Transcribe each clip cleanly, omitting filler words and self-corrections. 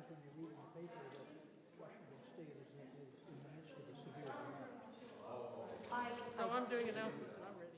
because when you read in the paper that Washington State is in the midst of a severe drought. So I'm doing announcements and I'm ready.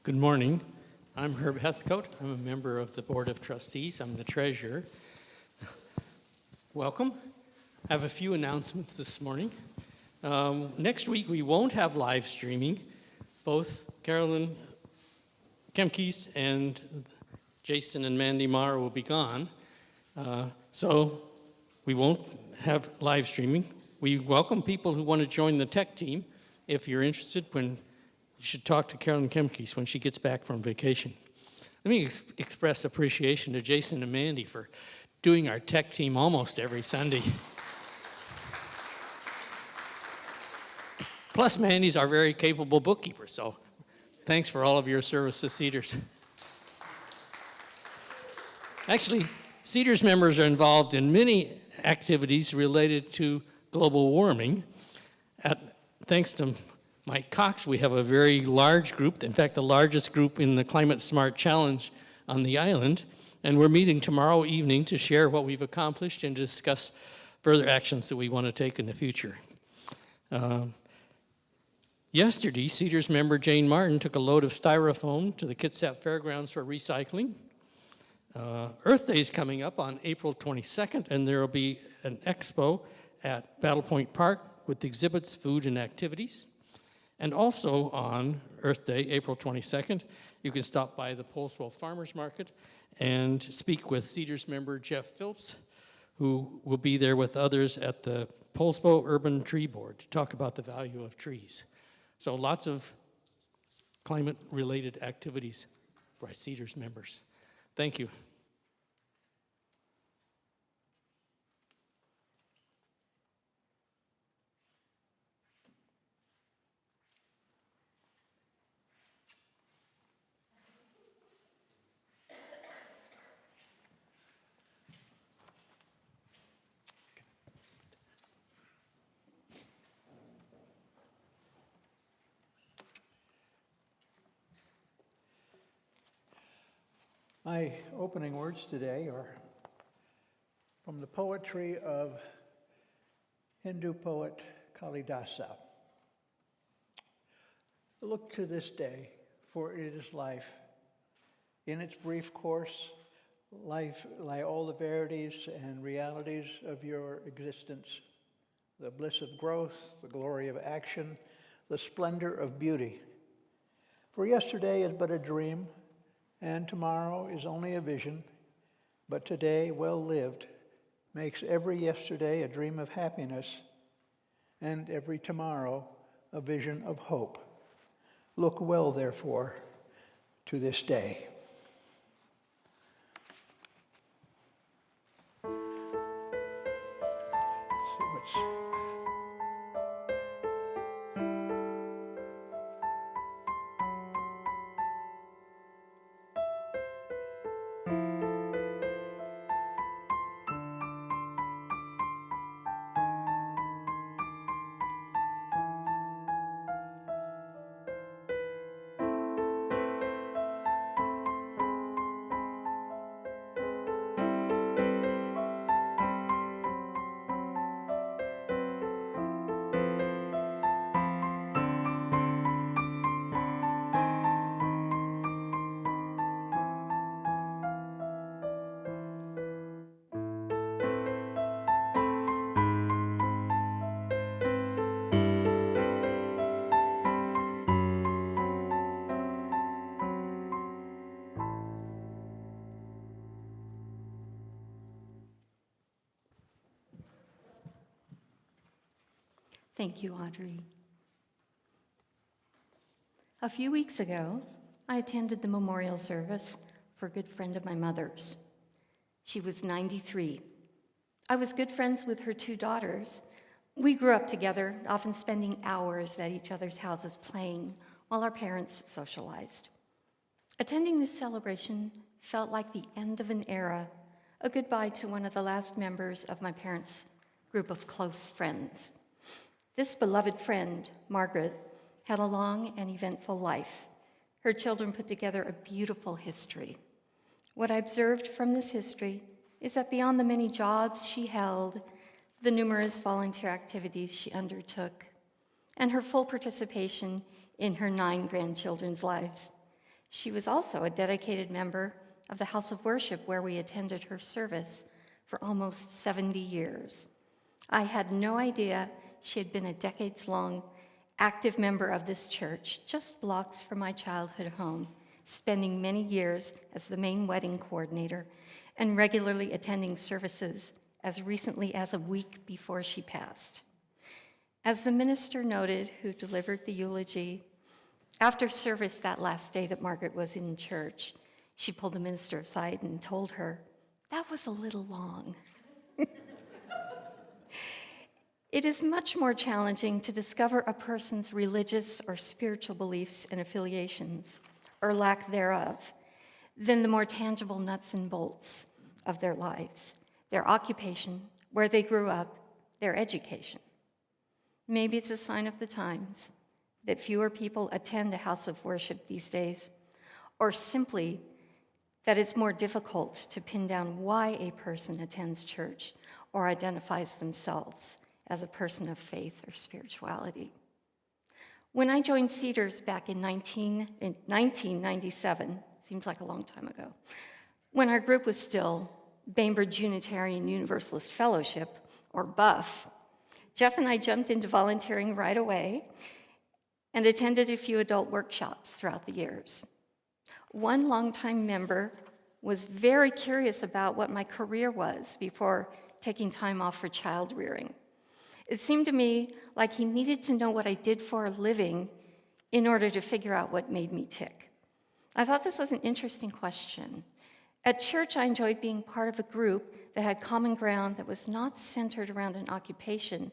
Good morning. I'm Herb Heathcote. I'm a member of the Board of Trustees. I'm the treasurer. Welcome. I have a few announcements this morning. Next week, we won't have live streaming. Both Carolyn Kemkes and Jason and Mandy Marr will be gone. So we won't have live streaming. We welcome people who want to join the tech team. If you're interested, you should talk to Carolyn Kemkes when she gets back from vacation. Let me express appreciation to Jason and Mandy for doing our tech team almost every Sunday. Plus, Mandy's our very capable bookkeeper, so thanks for all of your service to Cedars. Actually, Cedars members are involved in many activities related to global warming. Thanks to Mike Cox, we have a very large group, in fact, the largest group in the Climate Smart Challenge on the island, and we're meeting tomorrow evening to share what we've accomplished and discuss further actions that we want to take in the future. Yesterday, Cedars member Jane Martin took a load of styrofoam to the Kitsap Fairgrounds for recycling. Earth Day is coming up on April 22nd, and there will be an expo at Battle Point Park with exhibits, food, and activities. And also on Earth Day, April 22nd, you can stop by the Poleswell Farmers Market and speak with Cedars member Jeff Phillips, who will be there with others at the Poleswell Urban Tree Board to talk about the value of trees. So lots of climate-related activities by Cedars members. Thank you. My opening words today are from the poetry of Hindu poet Kalidasa. Look to this day, for it is life. In its brief course, life, like all the verities and realities of your existence, the bliss of growth, the glory of action, the splendor of beauty. For yesterday is but a dream, and tomorrow is only a vision, but today, well lived, makes every yesterday a dream of happiness, and every tomorrow a vision of hope. Look well, therefore, to this day. Thank you, Audrey. A few weeks ago, I attended the memorial service for a good friend of my mother's. She was 93. I was good friends with her two daughters. We grew up together, often spending hours at each other's houses playing while our parents socialized. Attending this celebration felt like the end of an era, a goodbye to one of the last members of my parents' group of close friends. This beloved friend, Margaret, had a long and eventful life. Her children put together a beautiful history. What I observed from this history is that beyond the many jobs she held, the numerous volunteer activities she undertook, and her full participation in her 9 grandchildren's lives, she was also a dedicated member of the House of Worship where we attended her service for almost 70 years. I had no idea she had been a decades-long active member of this church just blocks from my childhood home, spending many years as the main wedding coordinator and regularly attending services as recently as a week before she passed. As the minister noted who delivered the eulogy, after service that last day that Margaret was in church, she pulled the minister aside and told her, "That was a little long." It is much more challenging to discover a person's religious or spiritual beliefs and affiliations, or lack thereof, than the more tangible nuts and bolts of their lives, their occupation, where they grew up, their education. Maybe it's a sign of the times that fewer people attend a house of worship these days, or simply that it's more difficult to pin down why a person attends church or identifies themselves as a person of faith or spirituality. When I joined Cedars back in 1997, seems like a long time ago, when our group was still Bainbridge Unitarian Universalist Fellowship, or BUF, Jeff and I jumped into volunteering right away and attended a few adult workshops throughout the years. One longtime member was very curious about what my career was before taking time off for child rearing. It seemed to me like he needed to know what I did for a living in order to figure out what made me tick. I thought this was an interesting question. At church, I enjoyed being part of a group that had common ground that was not centered around an occupation,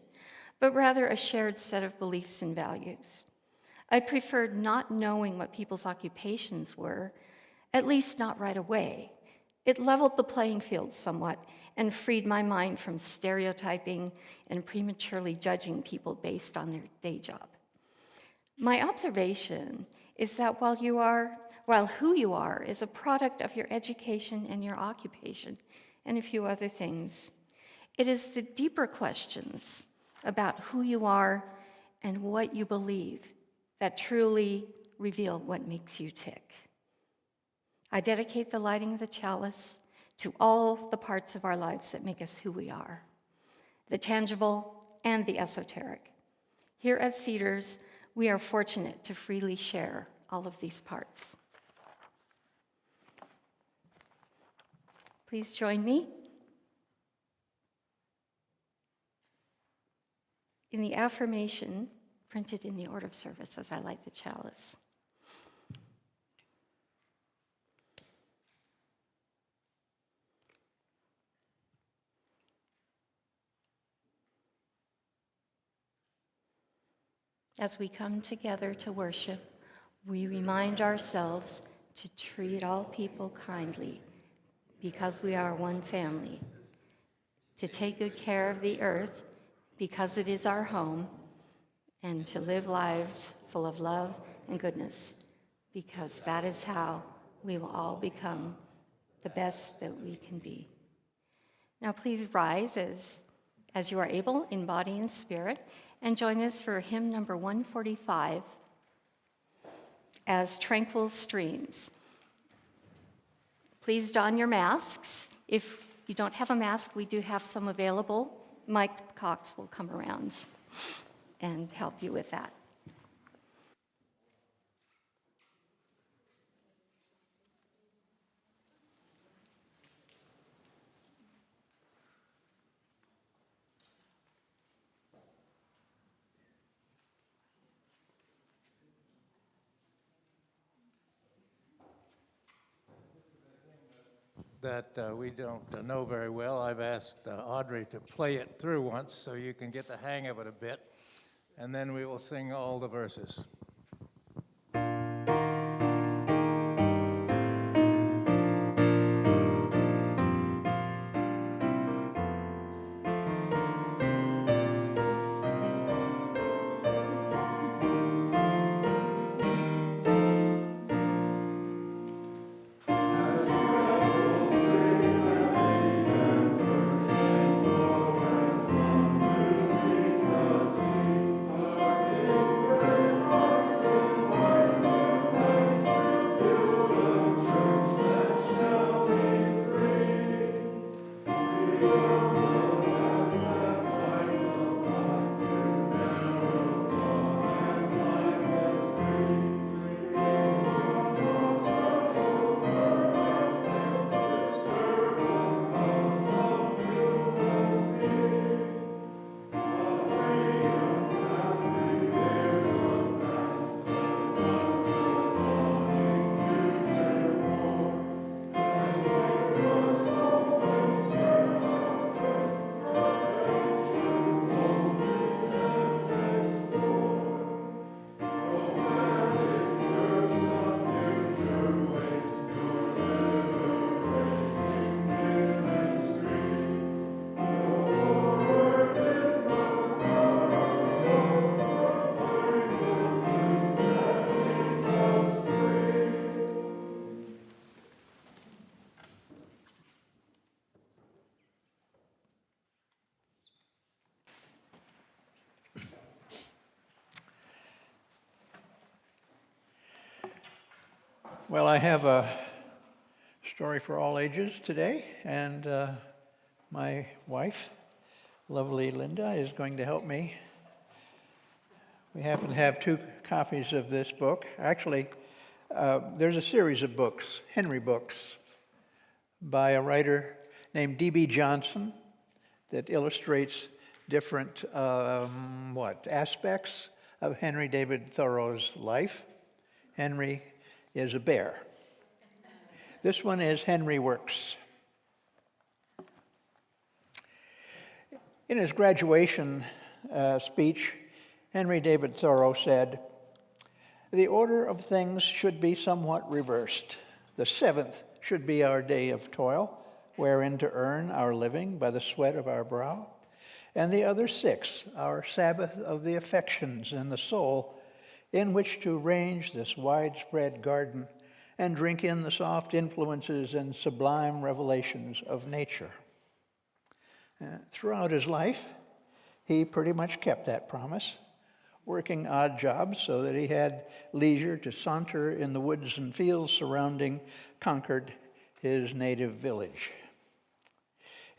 but rather a shared set of beliefs and values. I preferred not knowing what people's occupations were, at least not right away. It leveled the playing field somewhat and freed my mind from stereotyping and prematurely judging people based on their day job. My observation is that while who you are is a product of your education and your occupation and a few other things, it is the deeper questions about who you are and what you believe that truly reveal what makes you tick. I dedicate the lighting of the chalice to all the parts of our lives that make us who we are, the tangible and the esoteric. Here at Cedars, we are fortunate to freely share all of these parts. Please join me in the affirmation printed in the order of service as I light the chalice. As we come together to worship, we remind ourselves to treat all people kindly because we are one family, to take good care of the earth because it is our home, and to live lives full of love and goodness because that is how we will all become the best that we can be. Now please rise as you are able in body and spirit, and join us for hymn number 145 as Tranquil Streams. Please don your masks. If you don't have a mask, we do have some available. Mike Cox will come around and help you with that. That we don't know very well. I've asked Audrey to play it through once so you can get the hang of it a bit, and then we will sing all the verses. Well, I have a story for all ages today, and my wife, lovely Linda, is going to help me. We happen to have 2 copies of this book. Actually, there's a series of books, Henry books, by a writer named D.B. Johnson that illustrates different aspects of Henry David Thoreau's life. Henry is a bear. This one is Henry Works. In his graduation speech, Henry David Thoreau said, "The order of things should be somewhat reversed. The 7th should be our day of toil, wherein to earn our living by the sweat of our brow, and the other 6, our Sabbath of the affections and the soul, in which to range this widespread garden and drink in the soft influences and sublime revelations of nature." Throughout his life, he pretty much kept that promise, working odd jobs so that he had leisure to saunter in the woods and fields surrounding Concord, his native village.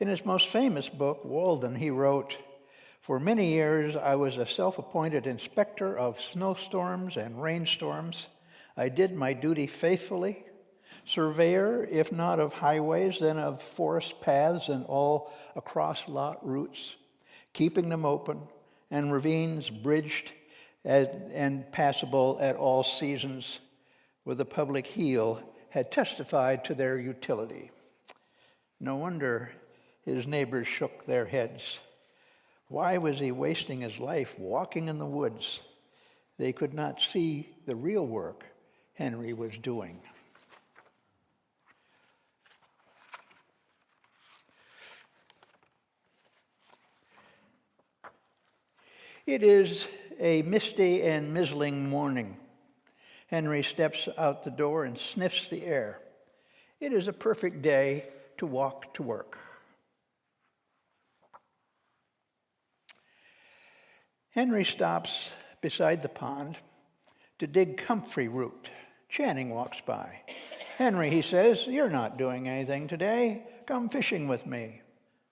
In his most famous book, Walden, he wrote, "For many years I was a self-appointed inspector of snowstorms and rainstorms. I did my duty faithfully, surveyor, if not of highways, then of forest paths and all across-lot routes, keeping them open, and ravines bridged and passable at all seasons, where the public heel had testified to their utility." No wonder his neighbors shook their heads. Why was he wasting his life walking in the woods? They could not see the real work Henry was doing. It is a misty and mizzling morning. Henry steps out the door and sniffs the air. It is a perfect day to walk to work. Henry stops beside the pond to dig comfrey root. Channing walks by. "Henry," he says, "you're not doing anything today. Come fishing with me."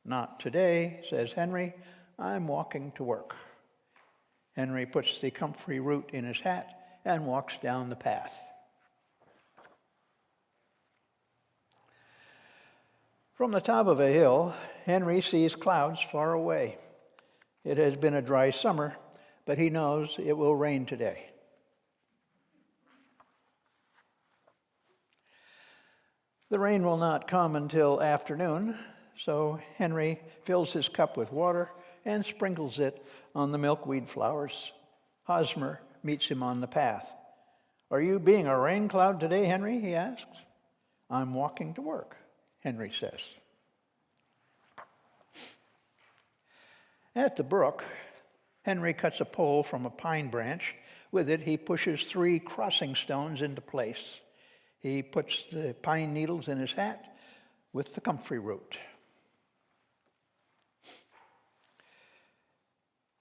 "Not today," says Henry. "I'm walking to work." Henry puts the comfrey root in his hat and walks down the path. From the top of a hill, Henry sees clouds far away. It has been a dry summer, but he knows it will rain today. The rain will not come until afternoon, so Henry fills his cup with water and sprinkles it on the milkweed flowers. Hosmer meets him on the path. "Are you being a rain cloud today, Henry?" he asks. "I'm walking to work," Henry says. At the brook, Henry cuts a pole from a pine branch. With it, he pushes 3 crossing stones into place. He puts the pine needles in his hat with the comfrey root.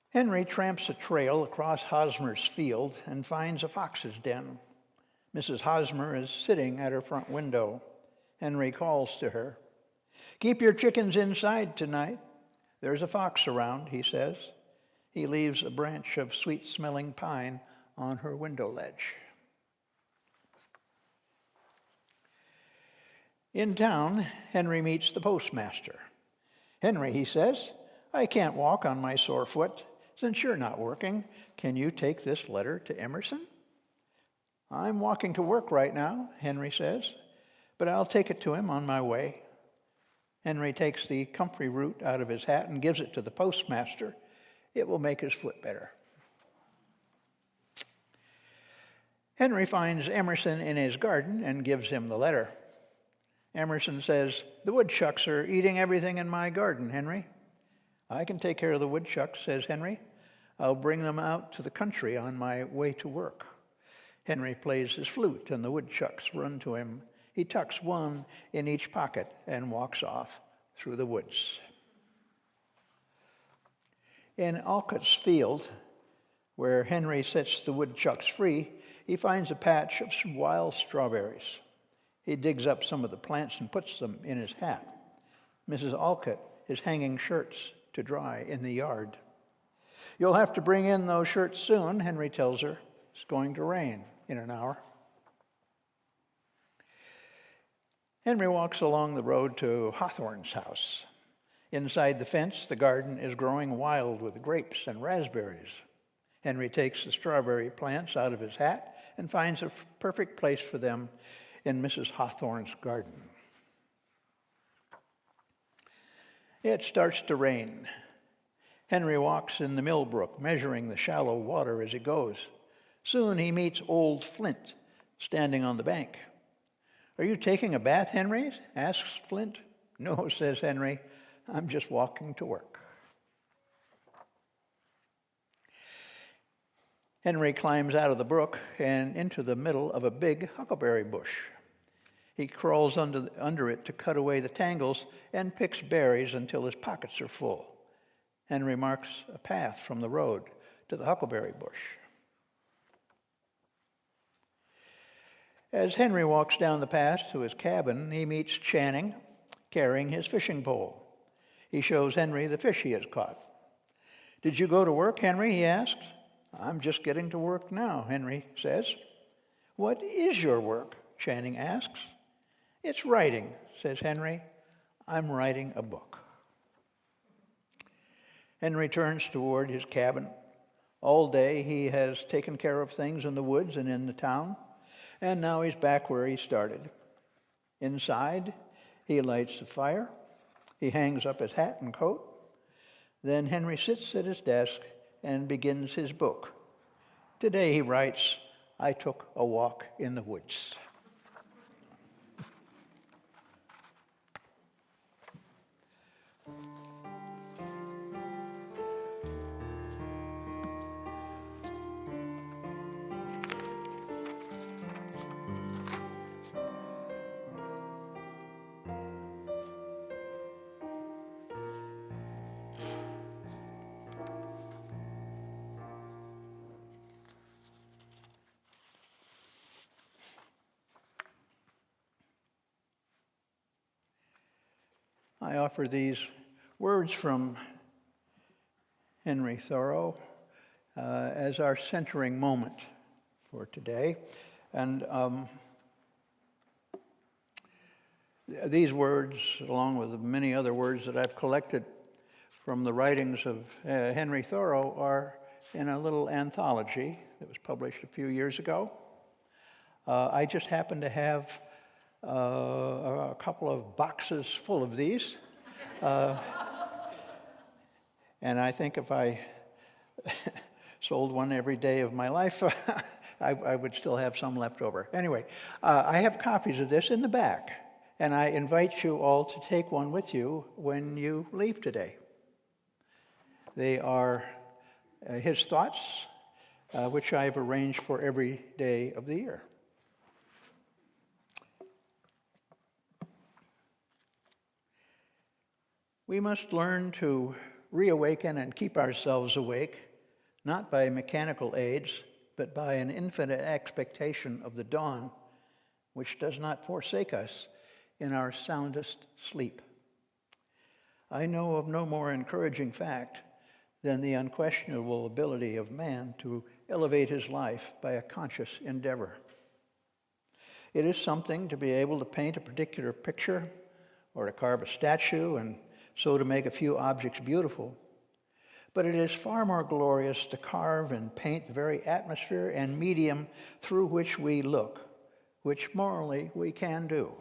Henry tramps a trail across Hosmer's field and finds a fox's den. Mrs. Hosmer is sitting at her front window. Henry calls to her. "Keep your chickens inside tonight. There's a fox around," he says. He leaves a branch of sweet-smelling pine on her window ledge. In town, Henry meets the postmaster. "Henry," he says, "I can't walk on my sore foot. Since you're not working, can you take this letter to Emerson?" "I'm walking to work right now," Henry says, "but I'll take it to him on my way." Henry takes the comfrey root out of his hat and gives it to the postmaster. It will make his foot better. Henry finds Emerson in his garden and gives him the letter. Emerson says, "The woodchucks are eating everything in my garden, Henry." "I can take care of the woodchucks," says Henry. "I'll bring them out to the country on my way to work." Henry plays his flute, and the woodchucks run to him. He tucks one in each pocket and walks off through the woods. In Alcott's field, where Henry sets the woodchucks free, he finds a patch of wild strawberries. He digs up some of the plants and puts them in his hat. Mrs. Alcott is hanging shirts to dry in the yard. "You'll have to bring in those shirts soon," Henry tells her. "It's going to rain in an hour." Henry walks along the road to Hawthorne's house. Inside the fence, the garden is growing wild with grapes and raspberries. Henry takes the strawberry plants out of his hat and finds a perfect place for them in Mrs. Hawthorne's garden. It starts to rain. Henry walks in the Millbrook, measuring the shallow water as he goes. Soon he meets old Flint, standing on the bank. "Are you taking a bath, Henry?" asks Flint. "No," says Henry. "I'm just walking to work." Henry climbs out of the brook and into the middle of a big huckleberry bush. He crawls under it to cut away the tangles and picks berries until his pockets are full. Henry marks a path from the road to the huckleberry bush. As Henry walks down the path to his cabin, he meets Channing carrying his fishing pole. He shows Henry the fish he has caught. "Did you go to work, Henry?" he asks. "I'm just getting to work now," Henry says. "What is your work?" Channing asks. "It's writing," says Henry. "I'm writing a book." Henry turns toward his cabin. All day he has taken care of things in the woods and in the town, and now he's back where he started. Inside, he lights the fire. He hangs up his hat and coat. Then Henry sits at his desk and begins his book. Today he writes, "I took a walk in the woods." I offer these words from Henry Thoreau as our centering moment for today. And these words, along with the many other words that I've collected from the writings of Henry Thoreau, are in a little anthology that was published a few years ago. I just happen to have a couple of boxes full of these. And I think if I sold one every day of my life, I would still have some left over. Anyway, I have copies of this in the back, and I invite you all to take one with you when you leave today. They are his thoughts, which I have arranged for every day of the year. We must learn to reawaken and keep ourselves awake, not by mechanical aids, but by an infinite expectation of the dawn, which does not forsake us in our soundest sleep. I know of no more encouraging fact than the unquestionable ability of man to elevate his life by a conscious endeavor. It is something to be able to paint a particular picture or to carve a statue and so to make a few objects beautiful. But it is far more glorious to carve and paint the very atmosphere and medium through which we look, which morally we can do,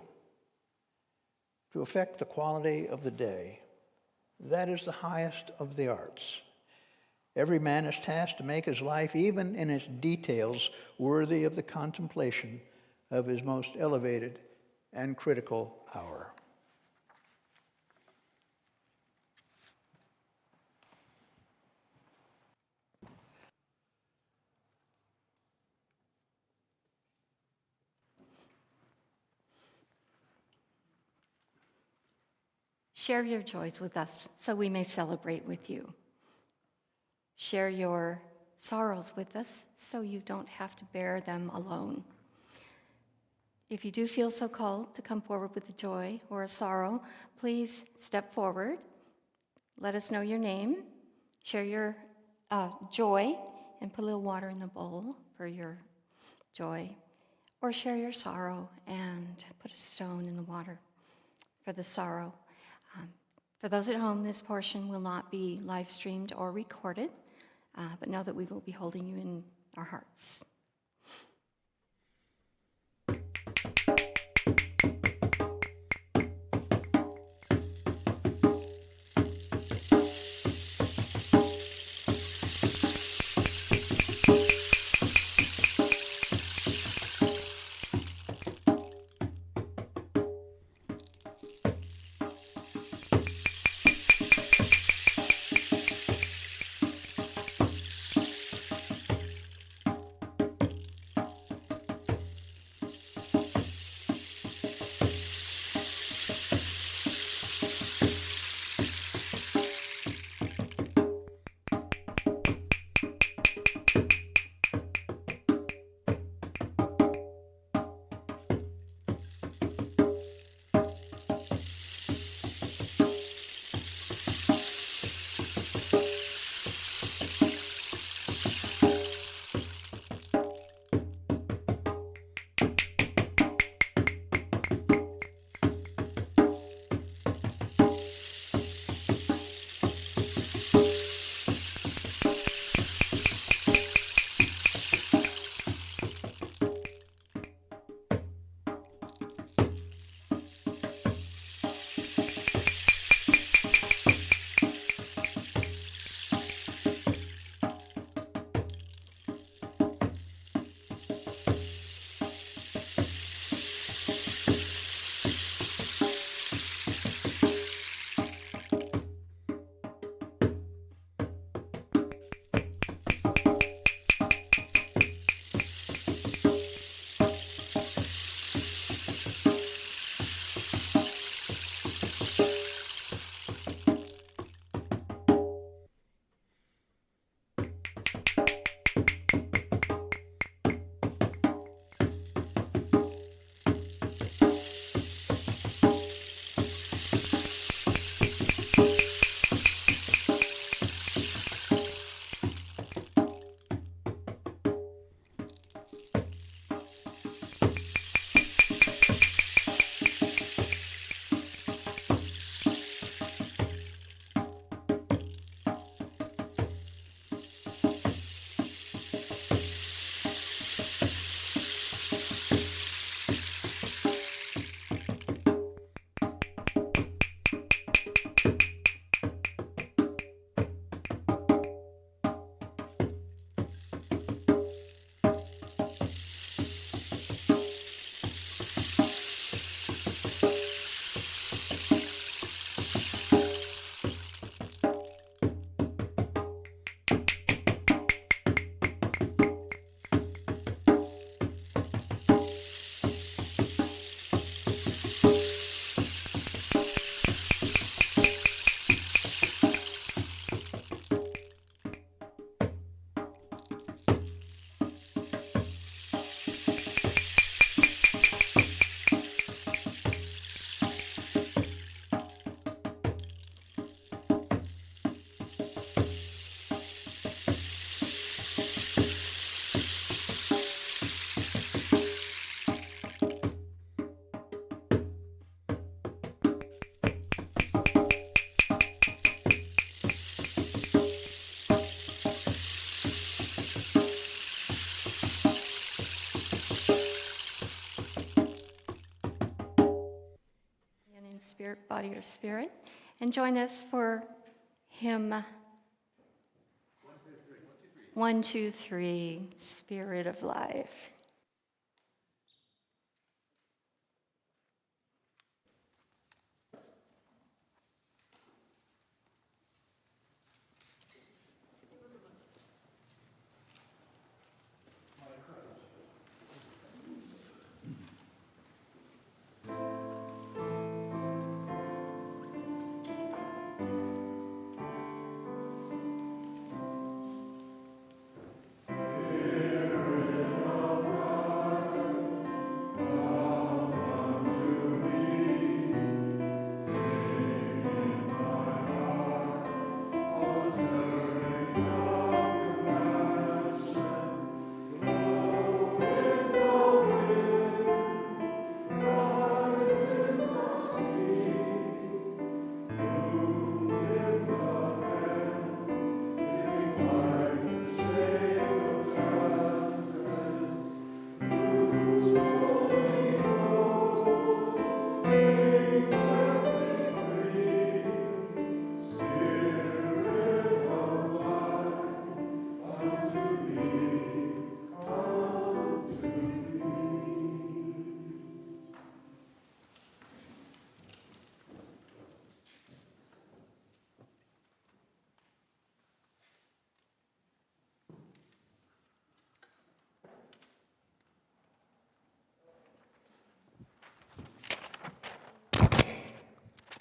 to affect the quality of the day. That is the highest of the arts. Every man is tasked to make his life, even in its details, worthy of the contemplation of his most elevated and critical hour. Share your joys with us so we may celebrate with you. Share your sorrows with us so you don't have to bear them alone. If you do feel so called to come forward with a joy or a sorrow, please step forward. Let us know your name. Share your joy and put a little water in the bowl for your joy. Or share your sorrow and put a stone in the water for the sorrow. For those at home, this portion will not be live streamed or recorded, but know that we will be holding you in our hearts. spirit, body, or spirit, and join us for hymn 1, 2, 3, Spirit of Life.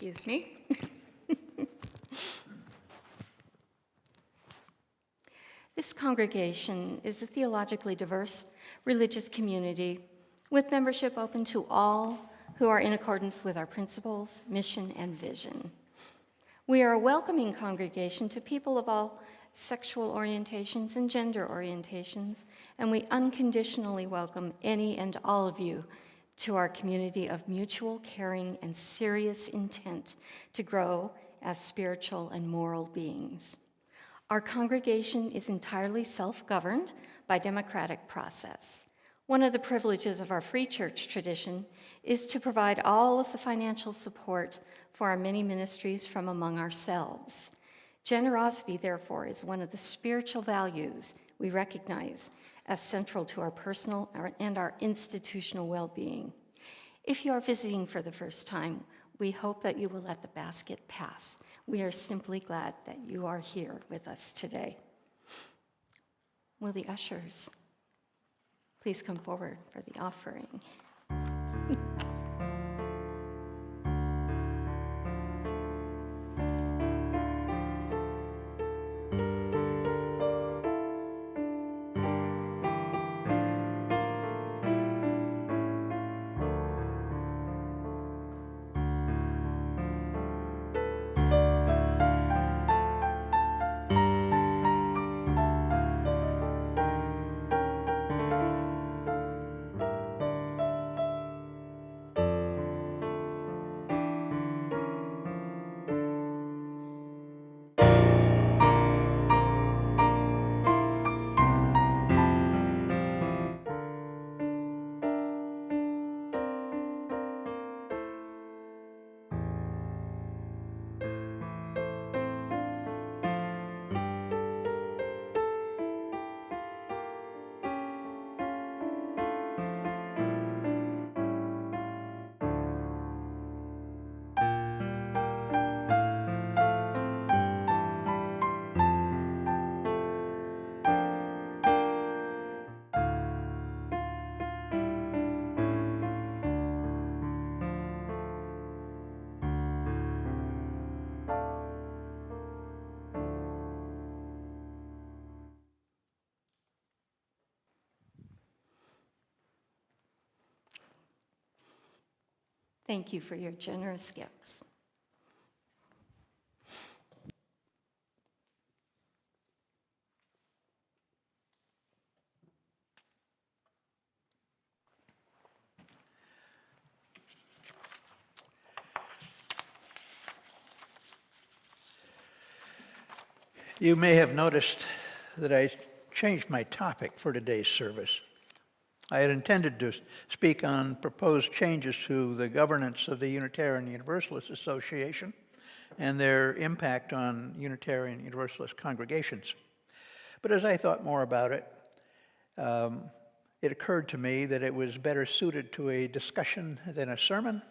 Excuse me. This congregation is a theologically diverse religious community with membership open to all who are in accordance with our principles, mission, and vision. We are a welcoming congregation to people of all sexual orientations and gender orientations, and we unconditionally welcome any and all of you to our community of mutual caring and serious intent to grow as spiritual and moral beings. Our congregation is entirely self-governed by democratic process. One of the privileges of our free church tradition is to provide all of the financial support for our many ministries from among ourselves. Generosity, therefore, is one of the spiritual values we recognize as central to our personal and our institutional well-being. If you are visiting for the first time, we hope that you will let the basket pass. We are simply glad that you are here with us today. Will the ushers please come forward for the offering? Thank you for your generous gifts. You may have noticed that I changed my topic for today's service. I had intended to speak on proposed changes to the governance of the Unitarian Universalist Association and their impact on Unitarian Universalist congregations. But as I thought more about it, it occurred to me that it was better suited to a discussion than a sermon,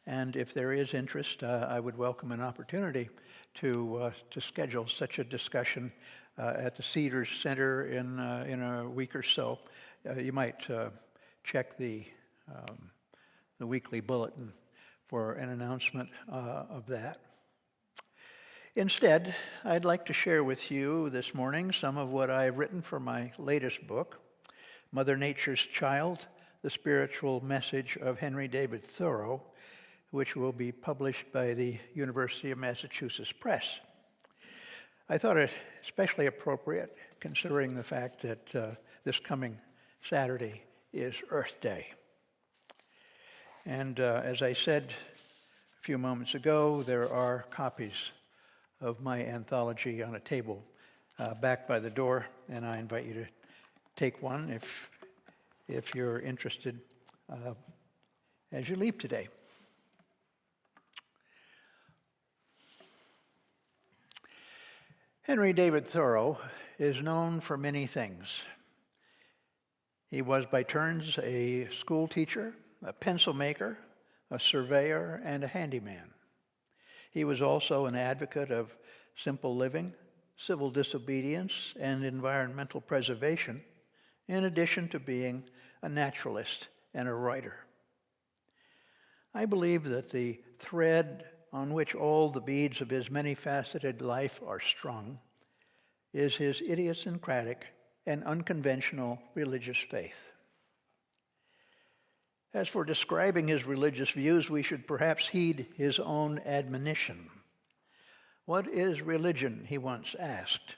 and if there is interest, I would welcome an opportunity to schedule such a discussion at the Cedars Center in a week or so. You might check the weekly bulletin for an announcement of that. Instead, I'd like to share with you this morning some of what I've written for my latest book, Mother Nature's Child, The Spiritual Message of Henry David Thoreau, which will be published by the University of Massachusetts Press. I thought it especially appropriate considering the fact that this coming Saturday is Earth Day. And as I said a few moments ago, there are copies of my anthology on a table back by the door, and I invite you to take one if you're interested as you leave today. Henry David Thoreau is known for many things. He was by turns a school teacher, a pencil maker, a surveyor, and a handyman. He was also an advocate of simple living, civil disobedience, and environmental preservation, in addition to being a naturalist and a writer. I believe that the thread on which all the beads of his many-faceted life are strung is his idiosyncratic and unconventional religious faith. As for describing his religious views, we should perhaps heed his own admonition. What is religion, he once asked.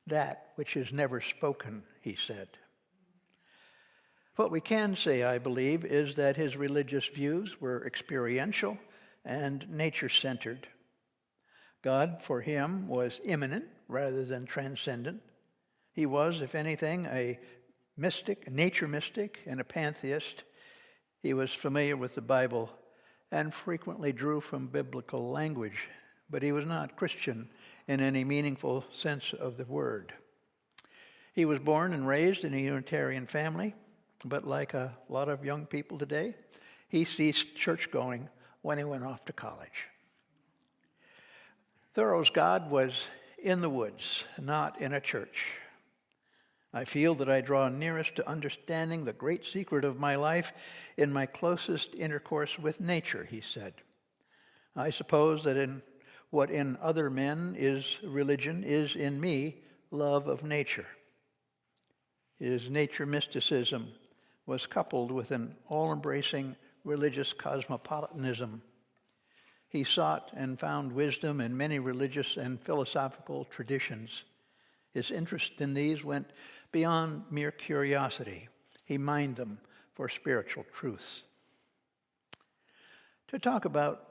That which is never spoken, he said. What we can say, I believe, is that his religious views were experiential and nature-centered. God, for him, was immanent rather than transcendent. He was, if anything, a mystic, a nature mystic, and a pantheist. He was familiar with the Bible and frequently drew from biblical language, but he was not Christian in any meaningful sense of the word. He was born and raised in a Unitarian family, but like a lot of young people today, he ceased church-going when he went off to college. Thoreau's God was in the woods, not in a church. I feel that I draw nearest to understanding the great secret of my life in my closest intercourse with nature, he said. I suppose that in what in other men is religion is in me love of nature. His nature mysticism was coupled with an all-embracing religious cosmopolitanism. He sought and found wisdom in many religious and philosophical traditions. His interest in these went beyond mere curiosity. He mined them for spiritual truths. To talk about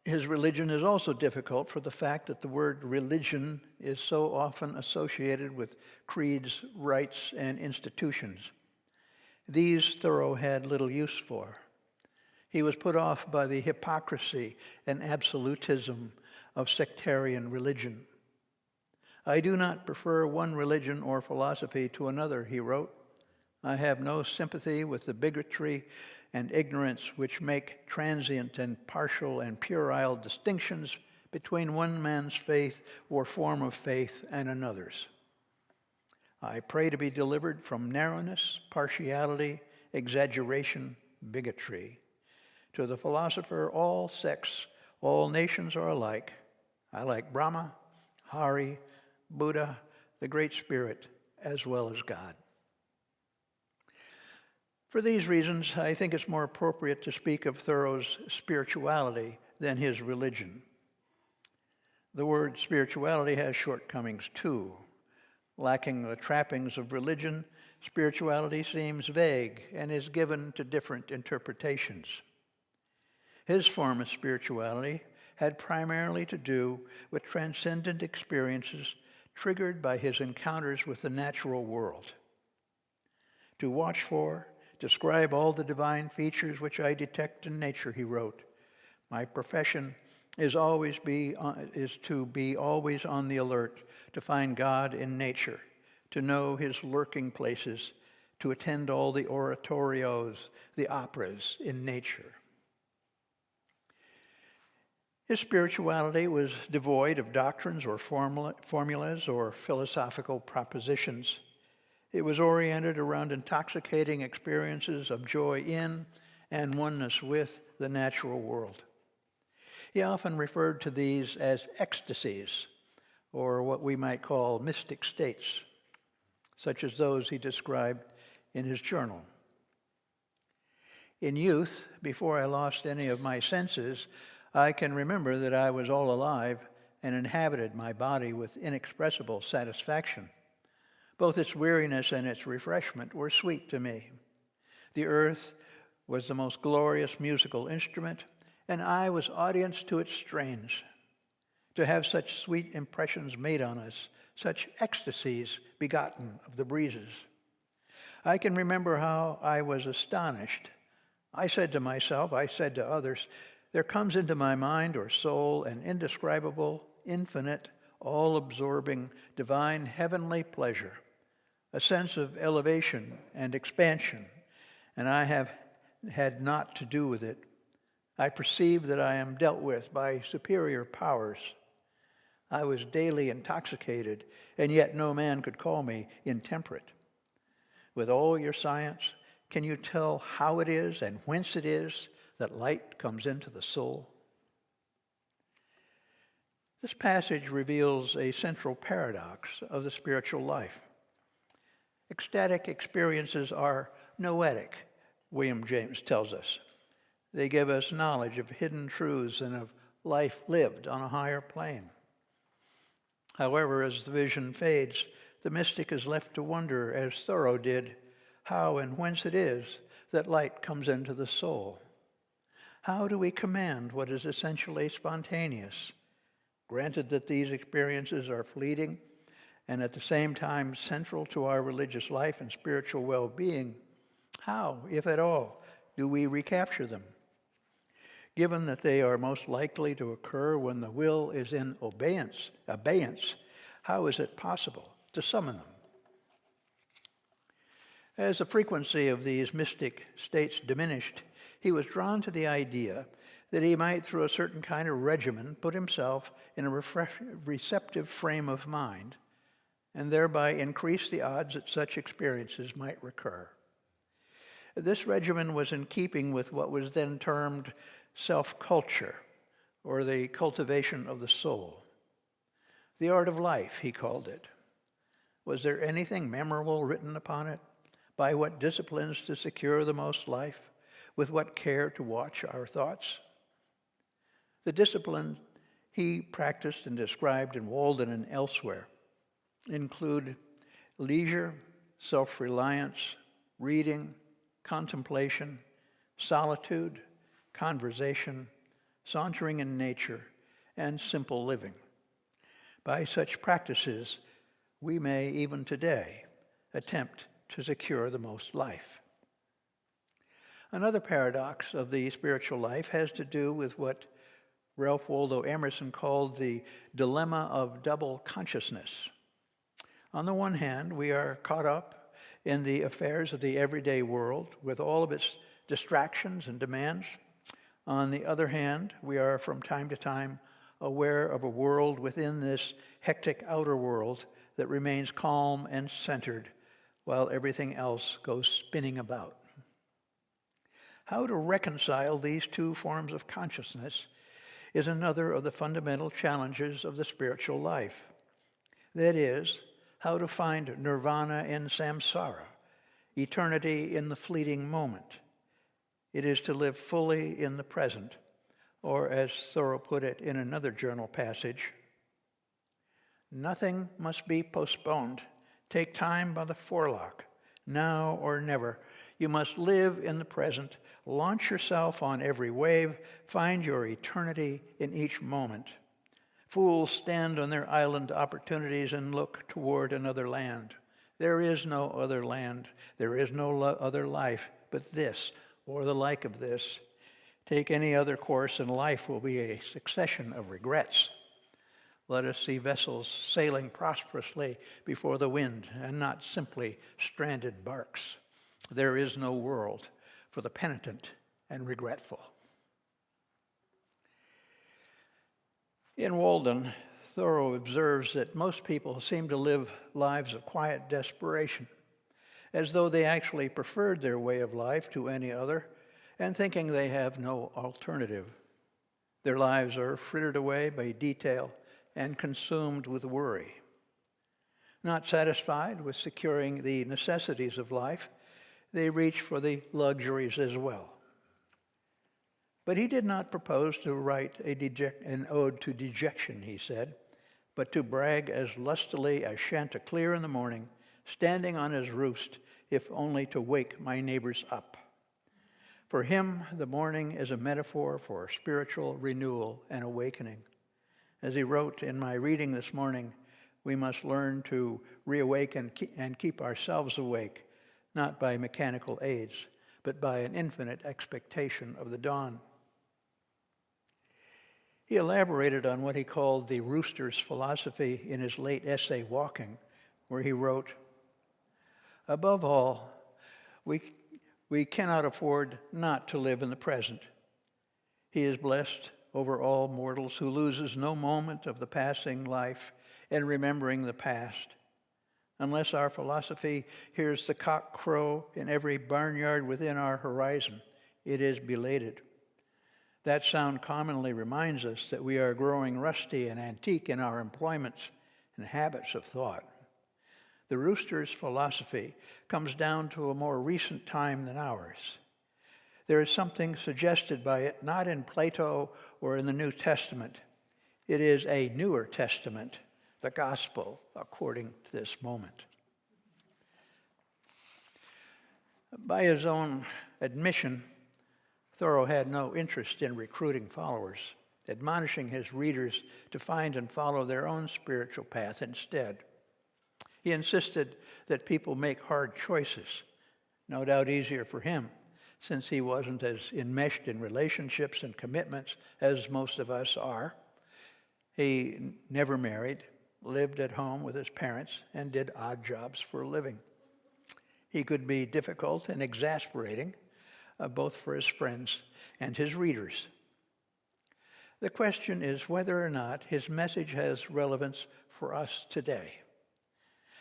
his religion is also difficult for the fact that the word religion is so often associated with creeds, rites, and institutions. These Thoreau had little use for. He was put off by the hypocrisy and absolutism of sectarian religion. I do not prefer one religion or philosophy to another, he wrote. I have no sympathy with the bigotry and ignorance which make transient and partial and puerile distinctions between one man's faith or form of faith and another's. I pray to be delivered from narrowness, partiality, exaggeration, bigotry. To the philosopher, all sects, all nations are alike. I like Brahma, Hari, Buddha, the Great Spirit, as well as God. For these reasons, I think it's more appropriate to speak of Thoreau's spirituality than his religion. The word spirituality has shortcomings too. Lacking the trappings of religion, spirituality seems vague and is given to different interpretations. His form of spirituality had primarily to do with transcendent experiences triggered by his encounters with the natural world. To watch for, describe all the divine features which I detect in nature, he wrote. My profession is to be always on the alert, to find God in nature, to know his lurking places, to attend all the oratorios, the operas in nature. His spirituality was devoid of doctrines or formulas or philosophical propositions. It was oriented around intoxicating experiences of joy in and oneness with the natural world. He often referred to these as ecstasies, or what we might call mystic states, such as those he described in his journal. In youth, before I lost any of my senses, I can remember that I was all alive and inhabited my body with inexpressible satisfaction. Both its weariness and its refreshment were sweet to me. The earth was the most glorious musical instrument, and I was audience to its strains. To have such sweet impressions made on us, such ecstasies begotten of the breezes. I can remember how I was astonished. I said to myself, I said to others, there comes into my mind or soul an indescribable, infinite, all-absorbing, divine, heavenly pleasure, a sense of elevation and expansion, and I have had naught to do with it. I perceive that I am dealt with by superior powers. I was daily intoxicated, and yet no man could call me intemperate. With all your science, can you tell how it is and whence it is that light comes into the soul? This passage reveals a central paradox of the spiritual life. Ecstatic experiences are noetic, William James tells us. They give us knowledge of hidden truths and of life lived on a higher plane. However, as the vision fades, the mystic is left to wonder, as Thoreau did, how and whence it is that light comes into the soul. How do we command what is essentially spontaneous? Granted that these experiences are fleeting and at the same time central to our religious life and spiritual well-being, how, if at all, do we recapture them? Given that they are most likely to occur when the will is in abeyance, how is it possible to summon them? As the frequency of these mystic states diminished, he was drawn to the idea that he might, through a certain kind of regimen, put himself in a receptive frame of mind and thereby increase the odds that such experiences might recur. This regimen was in keeping with what was then termed self-culture, or the cultivation of the soul. The art of life, he called it. Was there anything memorable written upon it? By what disciplines to secure the most life? With what care to watch our thoughts? The discipline he practiced and described in Walden and elsewhere include leisure, self-reliance, reading, contemplation, solitude, conversation, sauntering in nature, and simple living. By such practices, we may even today attempt to secure the most life. Another paradox of the spiritual life has to do with what Ralph Waldo Emerson called the dilemma of double consciousness. On the one hand, we are caught up in the affairs of the everyday world with all of its distractions and demands. On the other hand, we are from time to time aware of a world within this hectic outer world that remains calm and centered while everything else goes spinning about. How to reconcile these two forms of consciousness is another of the fundamental challenges of the spiritual life. That is, how to find nirvana in samsara, eternity in the fleeting moment. It is to live fully in the present, or as Thoreau put it in another journal passage, nothing must be postponed. Take time by the forelock, now or never. You must live in the present, launch yourself on every wave, find your eternity in each moment. Fools stand on their island opportunities and look toward another land. There is no other land, there is no other life but this, or the like of this. Take any other course, and life will be a succession of regrets. Let us see vessels sailing prosperously before the wind, and not simply stranded barks. There is no world for the penitent and regretful. In Walden, Thoreau observes that most people seem to live lives of quiet desperation, as though they actually preferred their way of life to any other, and thinking they have no alternative. Their lives are frittered away by detail and consumed with worry. Not satisfied with securing the necessities of life, they reach for the luxuries as well. But he did not propose to write an ode to dejection, he said, but to brag as lustily as Chanticleer in the morning, standing on his roost, if only to wake my neighbors up. For him, the morning is a metaphor for spiritual renewal and awakening. As he wrote in my reading this morning, we must learn to reawaken and keep ourselves awake, not by mechanical aids, but by an infinite expectation of the dawn. He elaborated on what he called the rooster's philosophy in his late essay, Walking, where he wrote, "Above all, we cannot afford not to live in the present. He is blessed over all mortals who loses no moment of the passing life in remembering the past. Unless our philosophy hears the cock crow in every barnyard within our horizon, it is belated. That sound commonly reminds us that we are growing rusty and antique in our employments and habits of thought. The rooster's philosophy comes down to a more recent time than ours. There is something suggested by it not in Plato or in the New Testament. It is a newer testament, the gospel according to this moment." By his own admission, Thoreau had no interest in recruiting followers, admonishing his readers to find and follow their own spiritual path instead. He insisted that people make hard choices, no doubt easier for him, since he wasn't as enmeshed in relationships and commitments as most of us are. He never married, lived at home with his parents, and did odd jobs for a living. He could be difficult and exasperating, both for his friends and his readers. The question is whether or not his message has relevance for us today.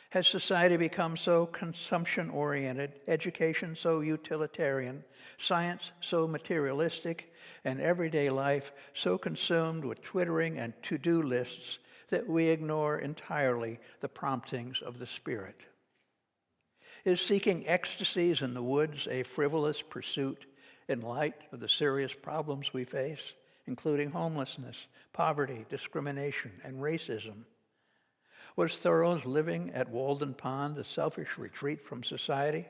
Has society become so consumption-oriented, education so utilitarian, science so materialistic, and everyday life so consumed with twittering and to-do lists that we ignore entirely the promptings of the Spirit? Is seeking ecstasies in the woods a frivolous pursuit in light of the serious problems we face, including homelessness, poverty, discrimination, and racism? Was Thoreau's living at Walden Pond a selfish retreat from society?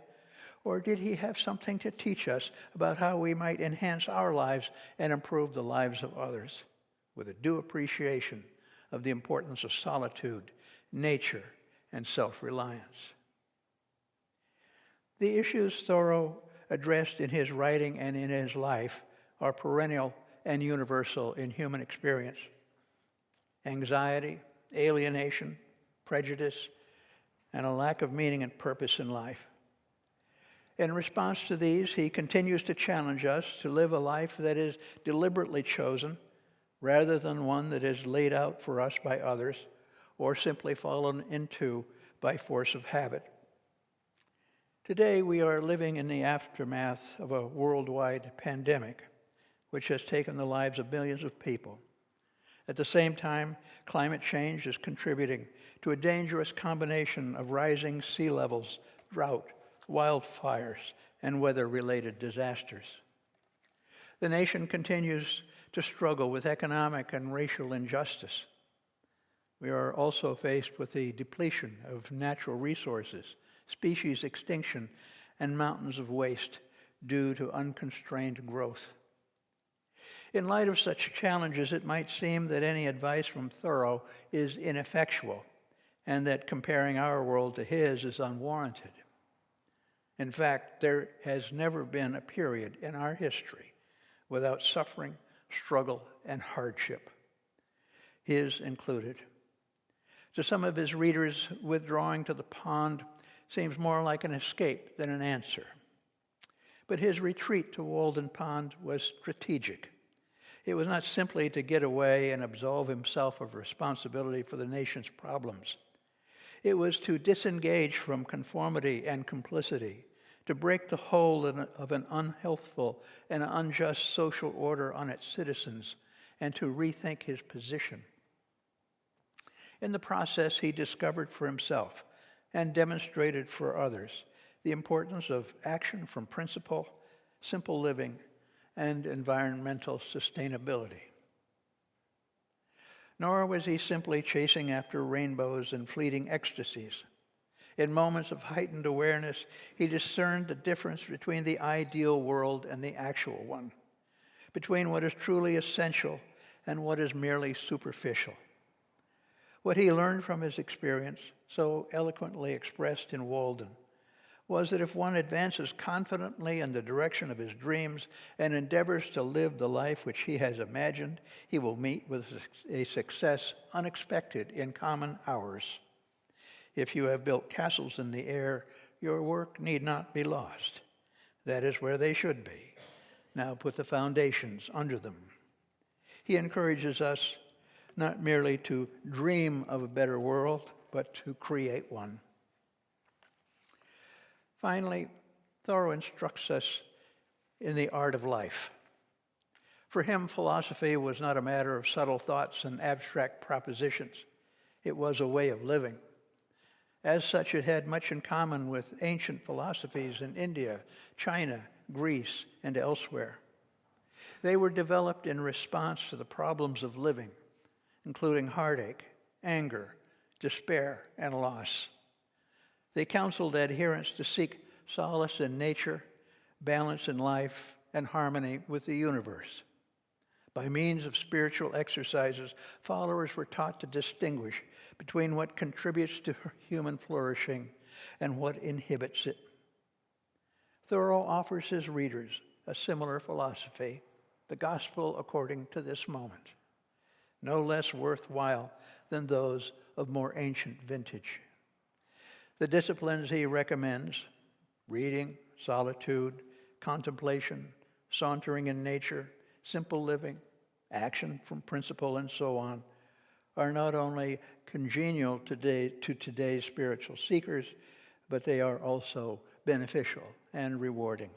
Or did he have something to teach us about how we might enhance our lives and improve the lives of others, with a due appreciation of the importance of solitude, nature, and self-reliance? The issues Thoreau addressed in his writing and in his life are perennial and universal in human experience. Anxiety, alienation, prejudice, and a lack of meaning and purpose in life. In response to these, he continues to challenge us to live a life that is deliberately chosen, rather than one that is laid out for us by others, or simply fallen into by force of habit. Today, we are living in the aftermath of a worldwide pandemic, which has taken the lives of millions of people. At the same time, climate change is contributing to a dangerous combination of rising sea levels, drought, wildfires, and weather-related disasters. The nation continues to struggle with economic and racial injustice. We are also faced with the depletion of natural resources, species extinction, and mountains of waste due to unconstrained growth. In light of such challenges, it might seem that any advice from Thoreau is ineffectual and that comparing our world to his is unwarranted. In fact, there has never been a period in our history without suffering, struggle, and hardship, his included. To some of his readers, withdrawing to the pond seems more like an escape than an answer. But his retreat to Walden Pond was strategic. It was not simply to get away and absolve himself of responsibility for the nation's problems. It was to disengage from conformity and complicity, to break the hold of an unhealthful and unjust social order on its citizens, and to rethink his position. In the process, he discovered for himself and demonstrated for others the importance of action from principle, simple living, and environmental sustainability. Nor was he simply chasing after rainbows and fleeting ecstasies. In moments of heightened awareness, he discerned the difference between the ideal world and the actual one, between what is truly essential and what is merely superficial. What he learned from his experience, so eloquently expressed in Walden, was that if one advances confidently in the direction of his dreams and endeavors to live the life which he has imagined, he will meet with a success unexpected in common hours. If you have built castles in the air, your work need not be lost. That is where they should be. Now put the foundations under them. He encourages us not merely to dream of a better world, but to create one. Finally, Thoreau instructs us in the art of life. For him, philosophy was not a matter of subtle thoughts and abstract propositions. It was a way of living. As such, it had much in common with ancient philosophies in India, China, Greece, and elsewhere. They were developed in response to the problems of living, including heartache, anger, despair, and loss. They counseled adherents to seek solace in nature, balance in life, and harmony with the universe. By means of spiritual exercises, followers were taught to distinguish between what contributes to human flourishing and what inhibits it. Thoreau offers his readers a similar philosophy, the gospel according to this moment, no less worthwhile than those of more ancient vintage. The disciplines he recommends, reading, solitude, contemplation, sauntering in nature, simple living, action from principle, and so on, are not only congenial to today's spiritual seekers, but they are also beneficial and rewarding.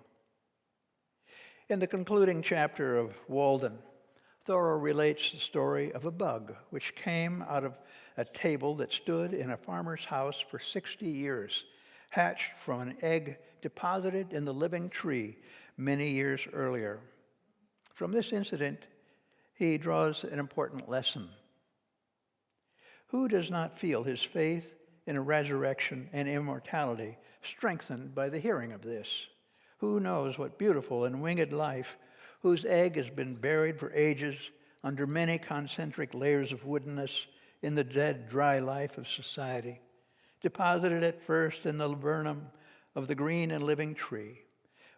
In the concluding chapter of Walden, Thoreau relates the story of a bug which came out of a table that stood in a farmer's house for 60 years, hatched from an egg deposited in the living tree many years earlier. From this incident, he draws an important lesson. Who does not feel his faith in a resurrection and immortality strengthened by the hearing of this? Who knows what beautiful and winged life, whose egg has been buried for ages under many concentric layers of woodenness in the dead, dry life of society, deposited at first in the laburnum of the green and living tree,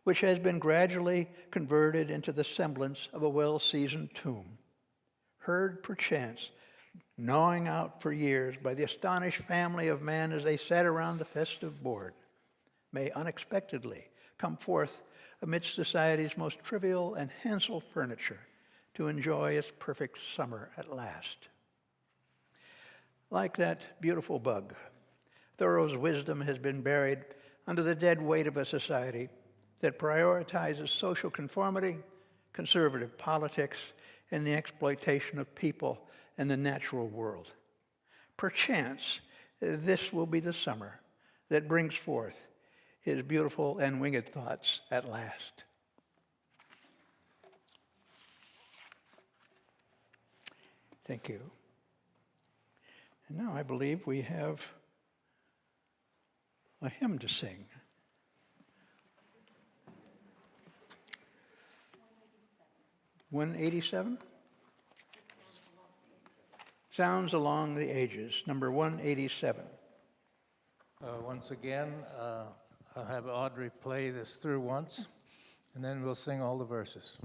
which has been gradually converted into the semblance of a well-seasoned tomb, heard perchance gnawing out for years by the astonished family of man as they sat around the festive board, may unexpectedly come forth amidst society's most trivial and handsel furniture to enjoy its perfect summer at last. Like that beautiful bug, Thoreau's wisdom has been buried under the dead weight of a society that prioritizes social conformity, conservative politics, and the exploitation of people and the natural world. Perchance, this will be the summer that brings forth his beautiful and winged thoughts at last. Thank you. And now I believe we have a hymn to sing. 187? Sounds Along the Ages, number 187. Once again, I'll have Audrey play this through once, and then we'll sing all the verses.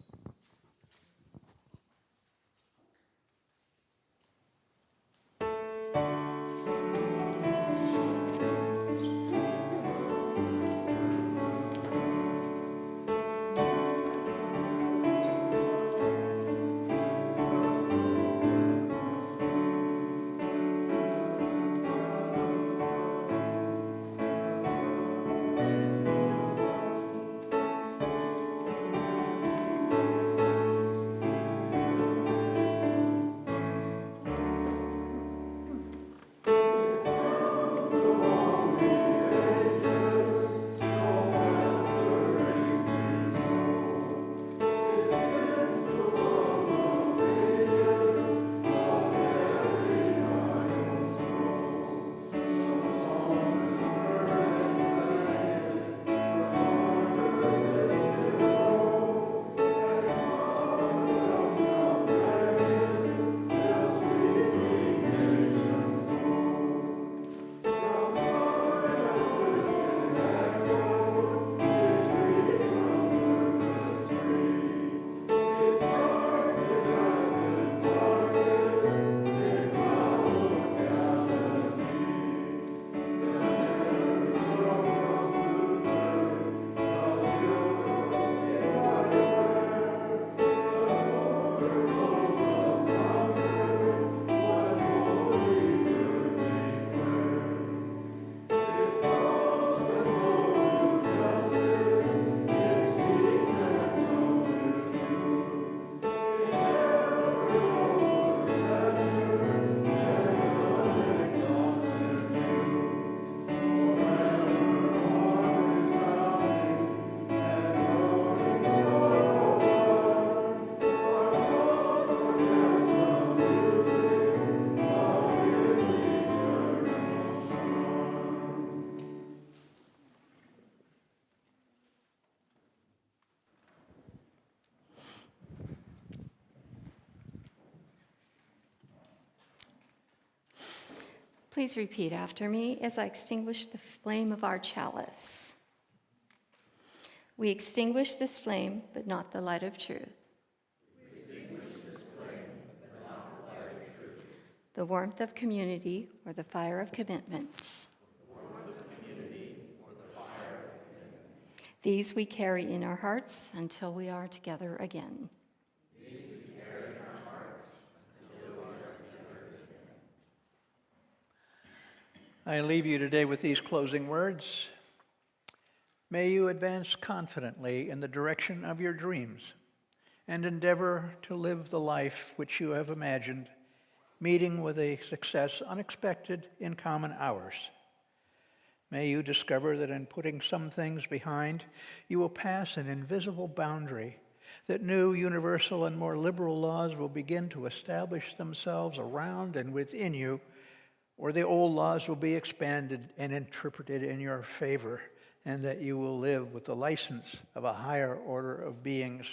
Please repeat after me as I extinguish the flame of our chalice. We extinguish this flame, but not the light of truth. The warmth of community or the fire of commitment. These we carry in our hearts until we are together again. I leave you today with these closing words. May you advance confidently in the direction of your dreams and endeavor to live the life which you have imagined, meeting with a success unexpected in common hours. May you discover that in putting some things behind, you will pass an invisible boundary, that new, universal, and more liberal laws will begin to establish themselves around and within you, or the old laws will be expanded and interpreted in your favor, and that you will live with the license of a higher order of beings.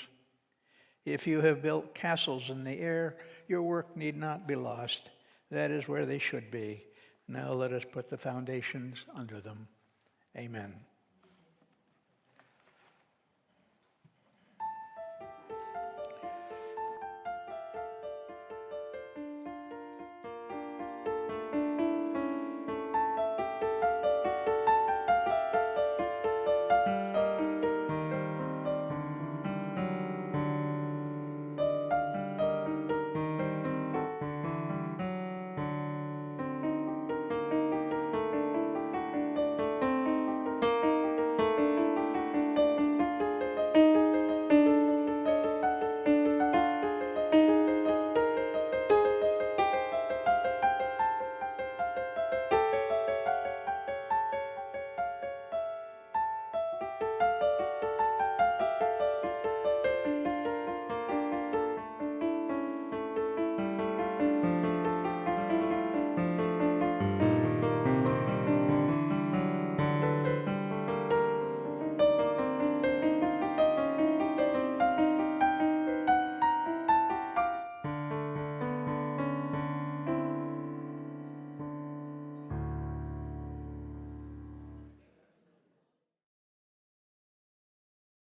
If you have built castles in the air, your work need not be lost. That is where they should be. Now let us put the foundations under them. Amen.